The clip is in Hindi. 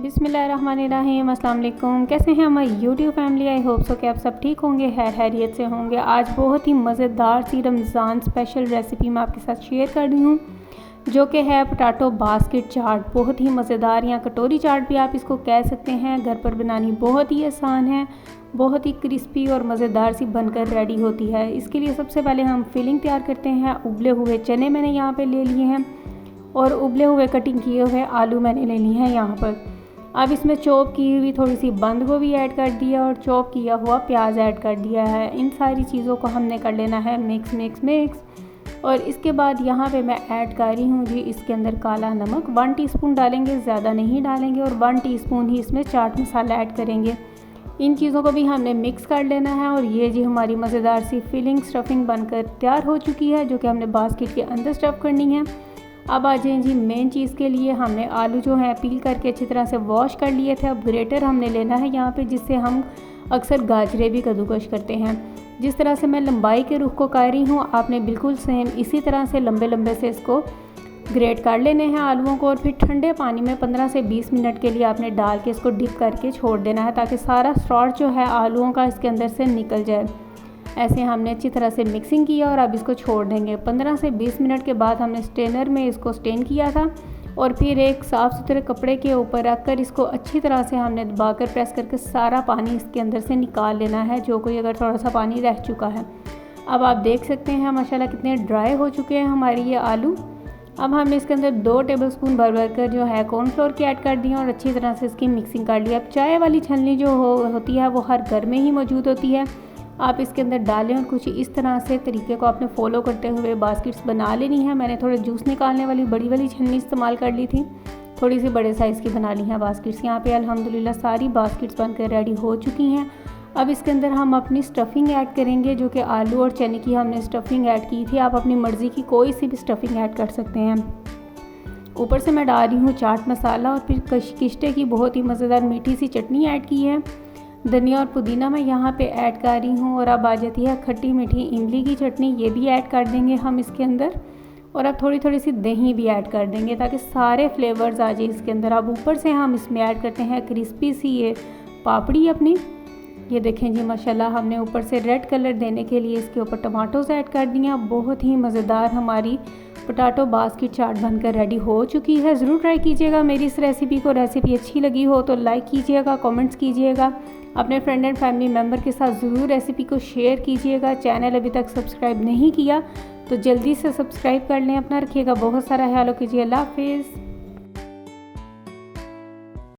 बिस्मिल्लाहिर्रहमानिर्रहीम। अस्सलाम वालेकुम। कैसे हैं हमारी YouTube family? I hope so कि आप सब ठीक होंगे, खैरियत से होंगे। आज बहुत ही मज़ेदार सी रमज़ान स्पेशल रेसिपी मैं आपके साथ शेयर कर रही हूँ, जो कि है पोटैटो बास्केट चाट। बहुत ही मज़ेदार, या कटोरी चाट भी आप इसको कह सकते हैं। घर पर बनानी बहुत ही आसान है, बहुत ही क्रिस्पी और मज़ेदार सी बनकर रेडी होती है। इसके लिए सबसे पहले हम फिलिंग तैयार करते हैं। उबले हुए चने मैंने यहाँ पे ले लिए हैं और उबले हुए कटिंग किए हुए आलू मैंने ले लिए हैं यहाँ पर। अब इसमें चॉप की हुई थोड़ी सी बंद गोभी ऐड कर दिया और चॉप किया हुआ प्याज ऐड कर दिया है। इन सारी चीज़ों को हमने कर लेना है मिक्स मिक्स मिक्स। और इसके बाद यहाँ पे मैं ऐड कर रही हूँ जी इसके अंदर काला नमक 1 टीस्पून डालेंगे, ज़्यादा नहीं डालेंगे, और 1 टीस्पून ही इसमें चाट मसाला ऐड करेंगे। इन चीज़ों को भी हमने मिक्स कर लेना है। और ये जी हमारी मज़ेदार सी फिलिंग स्टफिंग बनकर तैयार हो चुकी है, जो कि हमने बास्केट के अंदर स्टफ़ करनी है। अब आ जाएँ जी मेन चीज़ के लिए। हमने आलू जो है पील करके अच्छी तरह से वॉश कर लिए थे। अब ग्रेटर हमने लेना है यहाँ पे, जिससे हम अक्सर गाजरे भी कद्दूकश करते हैं। जिस तरह से मैं लंबाई के रुख को कर रही हूँ, आपने बिल्कुल सेम इसी तरह से लंबे लंबे से इसको ग्रेट कर लेने हैं आलूओं को। और फिर ठंडे पानी में 15 से 20 मिनट के लिए आपने डाल के इसको डिप करके छोड़ देना है, ताकि सारा स्टार्च जो है आलूओं का इसके अंदर से निकल जाए। ऐसे हमने अच्छी तरह से मिक्सिंग किया और अब इसको छोड़ देंगे। 15 से 20 मिनट के बाद हमने स्टेनर में इसको स्टेन किया था, और फिर एक साफ़ सुथरे कपड़े के ऊपर रखकर इसको अच्छी तरह से हमने दबाकर प्रेस करके सारा पानी इसके अंदर से निकाल लेना है, जो कोई अगर थोड़ा सा पानी रह चुका है। अब आप देख सकते हैं माशाल्लाह कितने ड्राई हो चुके हैं हमारी ये आलू। अब हमने इसके अंदर 2 टेबलस्पून भर कर जो है कॉर्नफ्लोर की ऐड कर दी और अच्छी तरह से इसकी मिक्सिंग कर ली। अब चाय वाली छलनी जो होती है वो हर घर में ही मौजूद होती है, आप इसके अंदर डालें और कुछ इस तरह से तरीके को आपने फॉलो करते हुए बास्केट्स बना लेनी है। मैंने थोड़े जूस निकालने वाली बड़ी वाली छन्नी इस्तेमाल कर ली थी, थोड़ी सी बड़े साइज़ की बना ली हैं बास्केट्स। यहाँ पे अल्हम्दुलिल्लाह सारी बास्केट्स बनकर रेडी हो चुकी हैं। अब इसके अंदर हम अपनी स्टफ़िंग ऐड करेंगे, जो कि आलू और चने की हमने स्टफ़िंग ऐड की थी। आप अपनी मर्ज़ी की कोई सी भी स्टफ़िंग ऐड कर सकते हैं। ऊपर से मैं डाल रही हूँ चाट मसाला, और फिर किश्ते की बहुत ही मज़ेदार मीठी सी चटनी ऐड की है। धनिया और पुदीना मैं यहाँ पे ऐड कर रही हूँ। और अब आ जाती है खट्टी मीठी इमली की चटनी, ये भी ऐड कर देंगे हम इसके अंदर। और अब थोड़ी थोड़ी सी दही भी ऐड कर देंगे, ताकि सारे फ्लेवर्स आ जाए इसके अंदर। अब ऊपर से हम इसमें ऐड करते हैं क्रिस्पी सी ये पापड़ी अपनी। ये देखें जी माशाल्लाह, हमने ऊपर से रेड कलर देने के लिए इसके ऊपर टमाटोज ऐड कर दिए। बहुत ही मज़ेदार हमारी पोटैटो बास्केट चाट बनकर रेडी हो चुकी है। ज़रूर ट्राई कीजिएगा मेरी इस रेसिपी को। रेसिपी अच्छी लगी हो तो लाइक कीजिएगा, कमेंट्स कीजिएगा, अपने फ्रेंड एंड फैमिली मेम्बर के साथ ज़रूर रेसिपी को शेयर कीजिएगा। चैनल अभी तक सब्सक्राइब नहीं किया तो जल्दी से सब्सक्राइब कर लें। अपना रखिएगा बहुत सारा ख्याल कीजिए। अल्लाह हाफिज़।